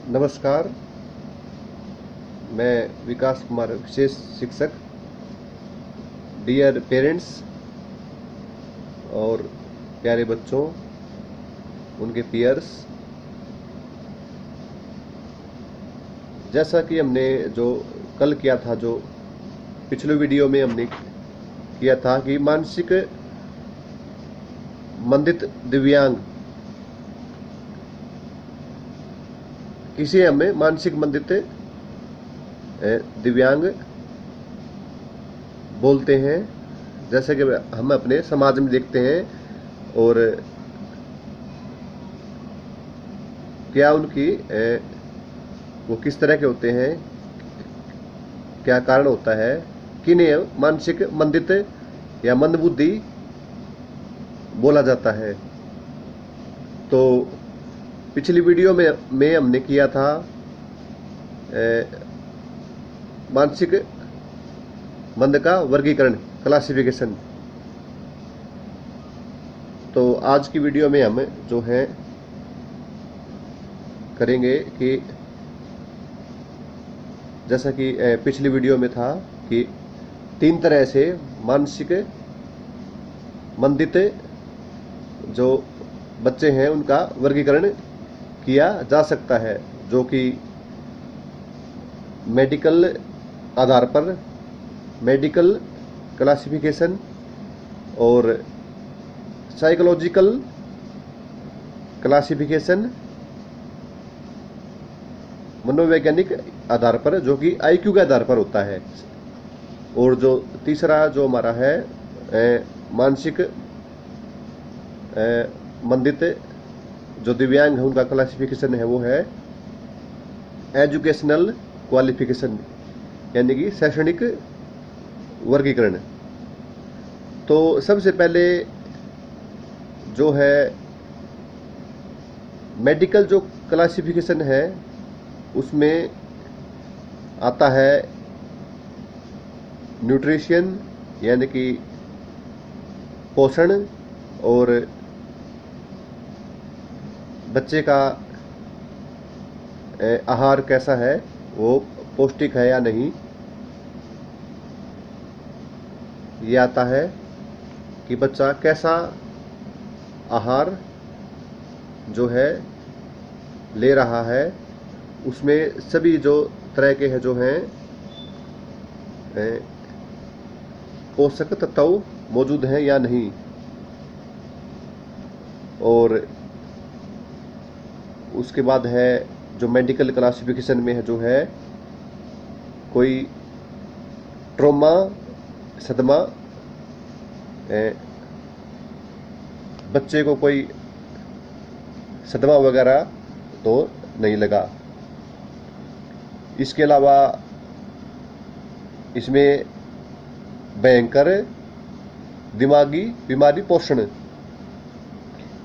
नमस्कार, मैं विकास कुमार, विशेष शिक्षक। डियर पेरेंट्स और प्यारे बच्चों, उनके पीयर्स, जैसा कि हमने जो कल किया था, जो पिछले वीडियो में हमने किया था कि मानसिक मंदित दिव्यांग, किसे हमें मानसिक मंदित दिव्यांग बोलते हैं, जैसे कि हम अपने समाज में देखते हैं। और क्या उनकी वो किस तरह के होते हैं, क्या कारण होता है, किन्हें मानसिक मंदित या मंदबुद्धि बोला जाता है। तो पिछली वीडियो में हमने किया था मानसिक मंद का वर्गीकरण, क्लासिफिकेशन। तो आज की वीडियो में हम जो है करेंगे कि जैसा कि पिछली वीडियो में था कि 3 तरह से मानसिक मंदित जो बच्चे हैं उनका वर्गीकरण किया जा सकता है, जो कि मेडिकल आधार पर, मेडिकल क्लासिफिकेशन और साइकोलॉजिकल क्लासिफिकेशन, मनोवैज्ञानिक आधार पर, जो कि आईक्यू के आधार पर होता है। और जो तीसरा जो हमारा है मानसिक मंदित जो दिव्यांग है उनका क्लासिफिकेशन है, वो है एजुकेशनल क्वालिफिकेशन, यानी कि शैक्षणिक वर्गीकरण। तो सबसे पहले जो है मेडिकल जो क्लासिफिकेशन है उसमें आता है न्यूट्रिशन, यानी कि पोषण, और बच्चे का आहार कैसा है, वो पौष्टिक है या नहीं। ये आता है कि बच्चा कैसा आहार जो है ले रहा है, उसमें सभी जो तरह के हैं जो हैं पोषक तत्व मौजूद हैं या नहीं। और उसके बाद है जो मेडिकल क्लासिफिकेशन में है, जो है कोई ट्रॉमा, सदमा, बच्चे को कोई सदमा वगैरह तो नहीं लगा। इसके अलावा इसमें भयंकर दिमागी बीमारी, पोषण,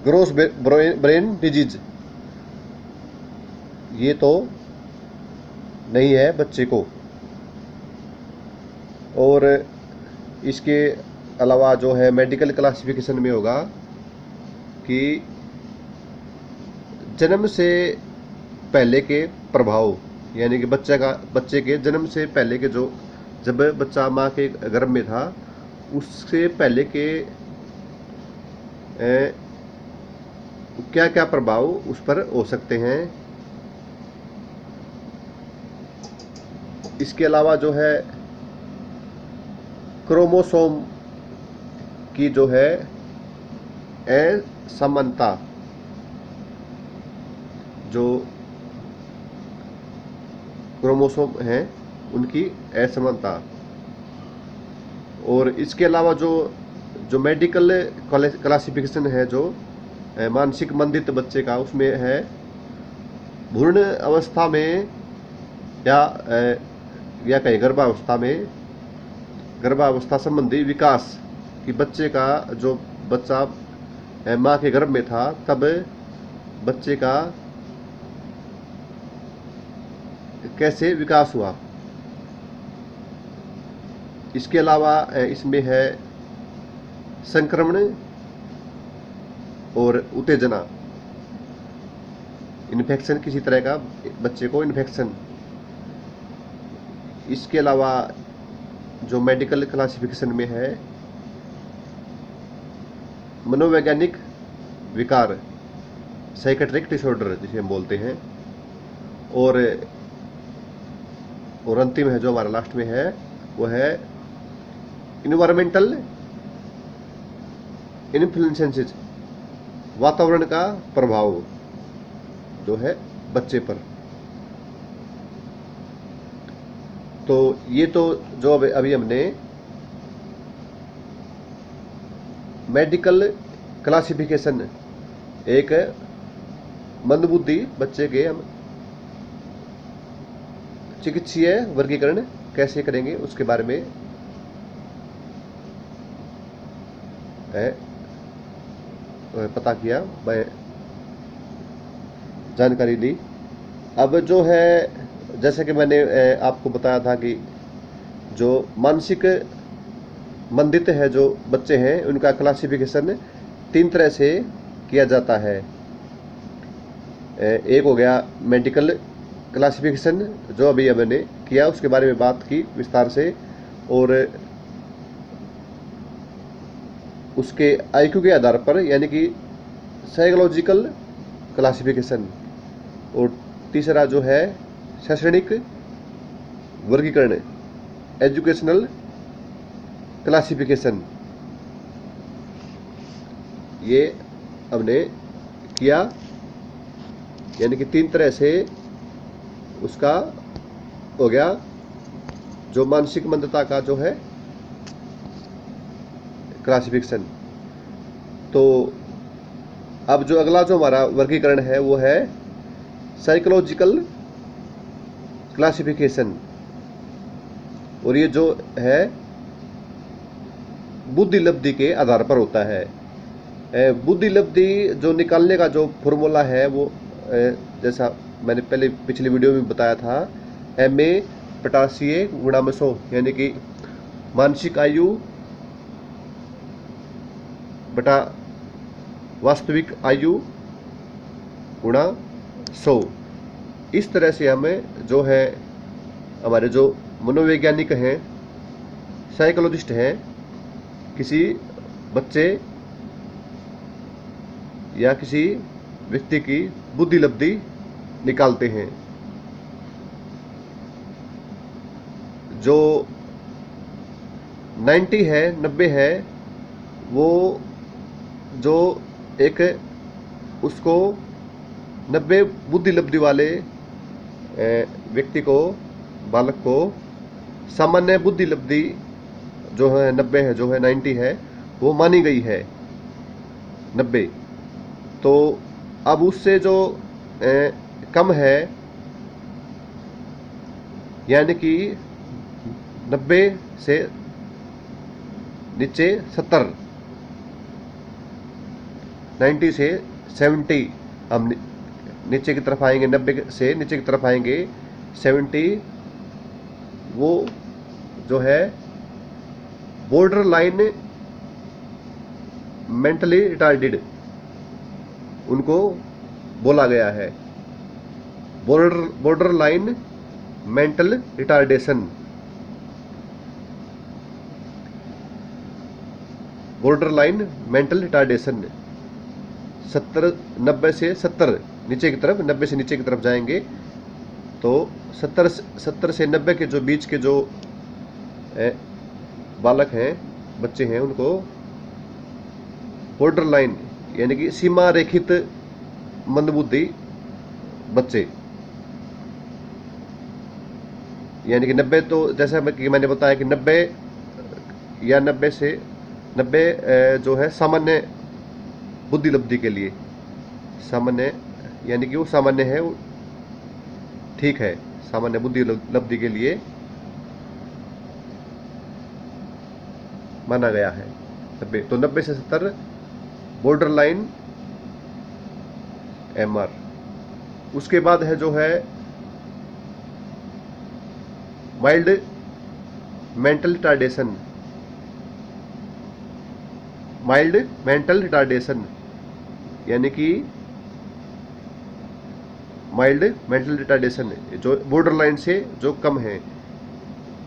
ग्रोस ब्रेन डिजीज, ये तो नहीं है बच्चे को। और इसके अलावा जो है मेडिकल क्लासिफिकेशन में होगा कि जन्म से पहले के प्रभाव, यानी कि बच्चे के जन्म से पहले के जो, जब बच्चा माँ के गर्भ में था उससे पहले के क्या क्या प्रभाव उस पर हो सकते हैं। इसके अलावा जो है क्रोमोसोम की जो है असमानता, जो क्रोमोसोम हैं उनकी असमानता। और इसके अलावा जो मेडिकल क्लासिफिकेशन है जो मानसिक मंदित बच्चे का, उसमें है भ्रूण अवस्था में या कहीं गर्भावस्था संबंधी विकास, कि बच्चे का जो बच्चा माँ के गर्भ में था तब बच्चे का कैसे विकास हुआ। इसके अलावा इसमें है संक्रमण और उत्तेजना। इन्फेक्शन, किसी तरह का बच्चे को इन्फेक्शन। इसके अलावा जो मेडिकल क्लासिफिकेशन में है, मनोवैज्ञानिक विकार, साइकेट्रिक डिसऑर्डर जिसे हम बोलते हैं, और अंतिम है जो हमारा लास्ट में है वो है इन्वायरमेंटल इन्फ्लुएंसेस, वातावरण का प्रभाव जो है बच्चे पर। तो ये तो जो अभी हमने मेडिकल क्लासिफिकेशन, एक मंदबुद्धि बच्चे के हम चिकित्सीय वर्गीकरण कैसे करेंगे उसके बारे में पता किया, मैं जानकारी ली। अब जो है, जैसे कि मैंने आपको बताया था कि जो मानसिक मंदित है जो बच्चे हैं उनका क्लासिफिकेशन 3 तरह से किया जाता है। एक हो गया मेडिकल क्लासिफिकेशन जो अभी मैंने किया, उसके बारे में बात की विस्तार से, और उसके आईक्यू के आधार पर यानी कि साइकोलॉजिकल क्लासिफिकेशन, और तीसरा जो है शैक्षणिक वर्गीकरण, एजुकेशनल क्लासिफिकेशन। ये हमने किया, यानी कि 3 तरह से उसका हो गया जो मानसिक मंदता का जो है क्लासिफिकेशन। तो अब जो अगला जो हमारा वर्गीकरण है वो है साइकोलॉजिकल क्लासिफिकेशन, और ये जो है बुद्धि लब्धि के आधार पर होता है। बुद्धि लब्धि जो निकालने का जो फॉर्मूला है वो जैसा मैंने पहले पिछली वीडियो में बताया था, MA पटासीय गुणा में 100, यानी कि मानसिक आयु बटा वास्तविक आयु गुणा 100। इस तरह से हमें जो है हमारे जो मनोवैज्ञानिक हैं, साइकोलॉजिस्ट हैं, किसी बच्चे या किसी व्यक्ति की बुद्धि लब्धि निकालते हैं। जो 90 है, 90 है, वो जो एक उसको 90 बुद्धि लब्धि वाले व्यक्ति को, बालक को सामान्य बुद्धि लब्धि जो है 90 है, जो है 90 है, वो मानी गई है 90। तो अब उससे जो कम है, यानी कि 90 से नीचे 70, 90 से 70 हम नीचे की तरफ आएंगे, 90 से नीचे की तरफ आएंगे 70, वो जो है बॉर्डर लाइन मेंटली रिटार्डेड उनको बोला गया है। Border line mental retardation, border line mental retardation 70, 90 से 70 नीचे की तरफ, 90 से नीचे की तरफ जाएंगे तो 70 से 90 के जो बीच के जो बालक हैं, बच्चे हैं, उनको बॉर्डर लाइन यानी कि सीमा रेखित मंदबुद्धि बच्चे, यानी कि 90, तो जैसा मैंने बताया कि 90 या 90 से 90 जो है सामान्य बुद्धि लब्धि के लिए, सामान्य यानी कि वो सामान्य है, वो ठीक है, सामान्य बुद्धि लब्धि के लिए माना गया है 90। तो 90 से 70 बॉर्डर लाइन MR। उसके बाद है जो है mild mental retardation, mild mental retardation यानी कि माइल्ड मेंटल रिटार्डेशन, जो बॉर्डर लाइन से जो कम है,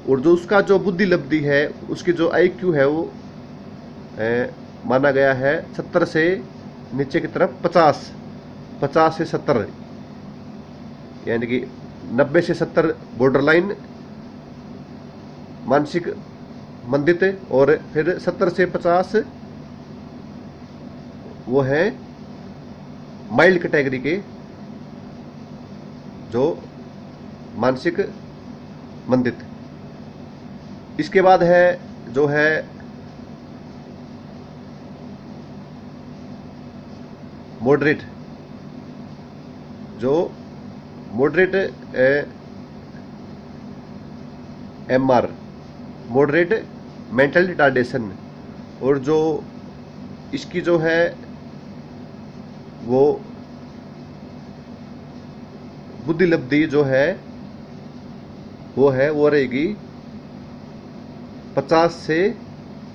और जो उसका जो बुद्धि लब्धि है, उसकी जो IQ है वो माना गया है 70 से नीचे की तरफ 50 से 70, यानी कि 90 से 70 बॉर्डर लाइन मानसिक मंदित, और फिर 70 से 50 वो है माइल्ड कैटेगरी के जो मानसिक मंदित। इसके बाद है जो है मॉडरेट, जो moderate MR, moderate mental retardation, और जो इसकी जो है वो बुद्धि लब्धि जो है वो रहेगी 50 से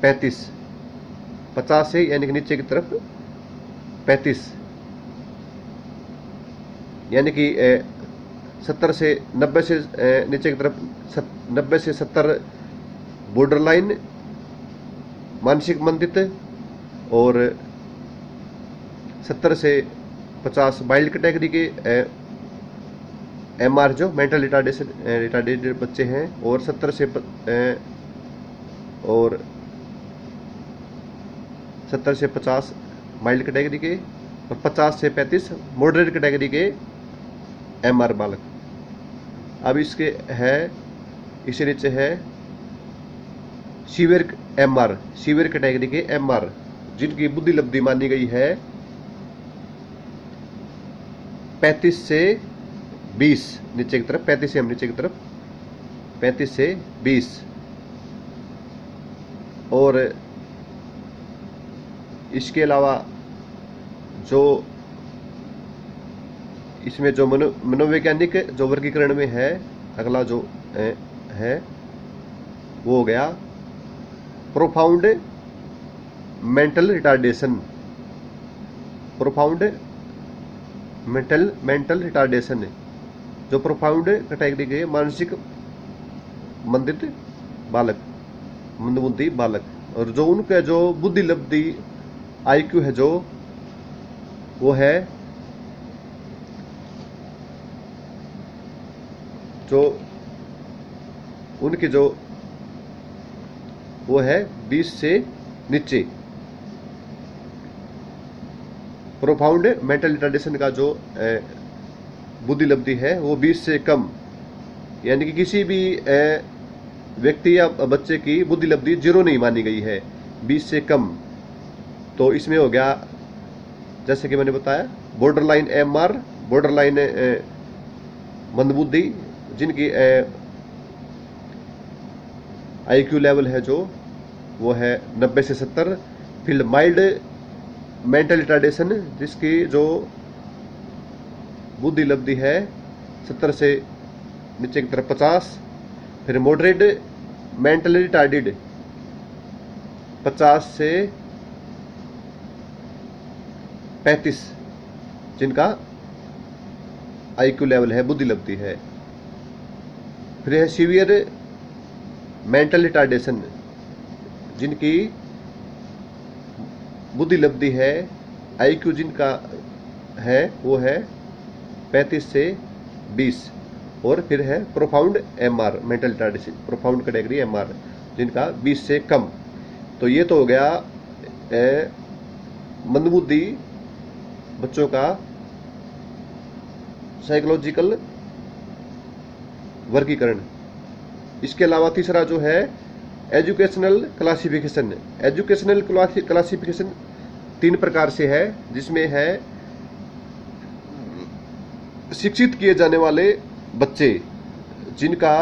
35, 50 से यानी कि नीचे की तरफ 35, यानी कि 70 से 90 से नीचे की तरफ 90 से 70 बॉर्डर लाइन मानसिक मंदित, और 70 से 50 माइल्ड कैटेगरी के MR जो मेंटल रिटार्डेड बच्चे हैं, और 70 से और 70 से 50 माइल्ड कैटेगरी के, और 50 से 35 मॉडरेट कैटेगरी के MR बालक। अब इसके है, इसके नीचे है सीवियर MR, सीवियर कैटेगरी के MR, जिनकी बुद्धि लब्धि मानी गई है 35 से 20 नीचे की तरफ, 35 से हम नीचे की तरफ 35 से 20, और इसके अलावा जो इसमें जो मनोवैज्ञानिक जो वर्गीकरण में है, अगला जो है वो हो गया profound mental retardation, profound mental retardation, जो प्रोफाउंड कैटेगरी के मानसिक मंदित बालक, मंदबुद्धि बालक, और जो उनका जो बुद्धि लब्धि IQ है जो वो है जो उनकी जो वो है 20 से नीचे। प्रोफाउंड मेंटल रिटार्डेशन का जो बुद्धि लब्धि है वो 20 से कम, यानी कि किसी भी व्यक्ति या बच्चे की बुद्धि लब्धि 0 नहीं मानी गई है, 20 से कम। तो इसमें हो गया, जैसे कि मैंने बताया, border line MR, border line मंदबुद्धि, जिनकी IQ लेवल है जो वो है 90 से 70, फिर माइल्ड मेंटल रिटार्डेशन, जिसकी जो बुद्धि लब्धि है 70 से नीचे की तरफ 50, फिर मॉडरेट मेंटल रिटार्डेड 50 से 35, जिनका IQ लेवल है, बुद्धि लब्धि है। फिर है सीवियर मेंटल रिटार्डेशन, जिनकी बुद्धि लब्धि है, IQ जिनका है वो है 35 से 20, और फिर है profound MR mental retardation, profound category MR, जिनका 20 से कम। तो ये तो हो गया मंदबुद्धि बच्चों का साइकोलॉजिकल वर्गीकरण। इसके अलावा तीसरा जो है एजुकेशनल क्लासिफिकेशन। एजुकेशनल क्लासिफिकेशन 3 प्रकार से है, जिसमें है शिक्षित किए जाने वाले बच्चे, जिनका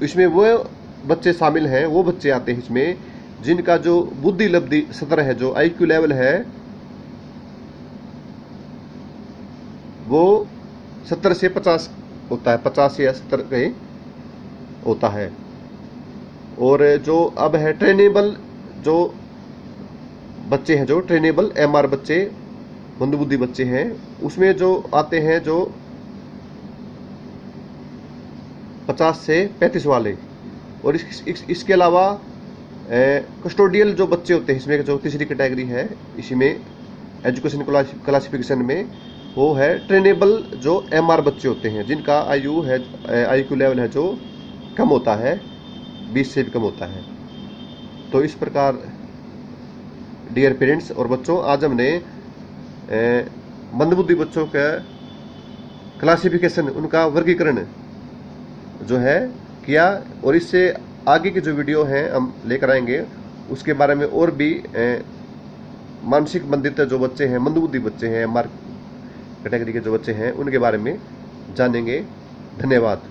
इसमें वो बच्चे शामिल हैं, वो बच्चे आते हैं इसमें जिनका जो बुद्धि लब्धि सतर है, जो IQ लेवल है वो 70 से 50 होता है, 50 या 70 कहीं होता है। और जो अब है ट्रेनेबल जो बच्चे हैं, जो ट्रेनेबल MR बच्चे, मंदबुद्धि बच्चे हैं, उसमें जो आते हैं जो 50 से 35 वाले। और इसके अलावा कस्टोडियल जो बच्चे होते हैं, इसमें जो तीसरी कैटेगरी है इसी में एजुकेशन क्लासिफिकेशन में, वो है ट्रेनेबल जो MR बच्चे होते हैं, जिनका IQ लेवल है जो कम होता है, 20 से भी कम होता है। तो इस प्रकार डियर पेरेंट्स और बच्चों, आज हमने मंदबुद्धि बच्चों का क्लासिफिकेशन, उनका वर्गीकरण जो है किया, और इससे आगे की जो वीडियो है हम लेकर आएंगे, उसके बारे में और भी मानसिक मंदित जो बच्चे हैं, मंदबुद्धि बच्चे हैं, MR कैटेगरी के जो बच्चे हैं, उनके बारे में जानेंगे। धन्यवाद।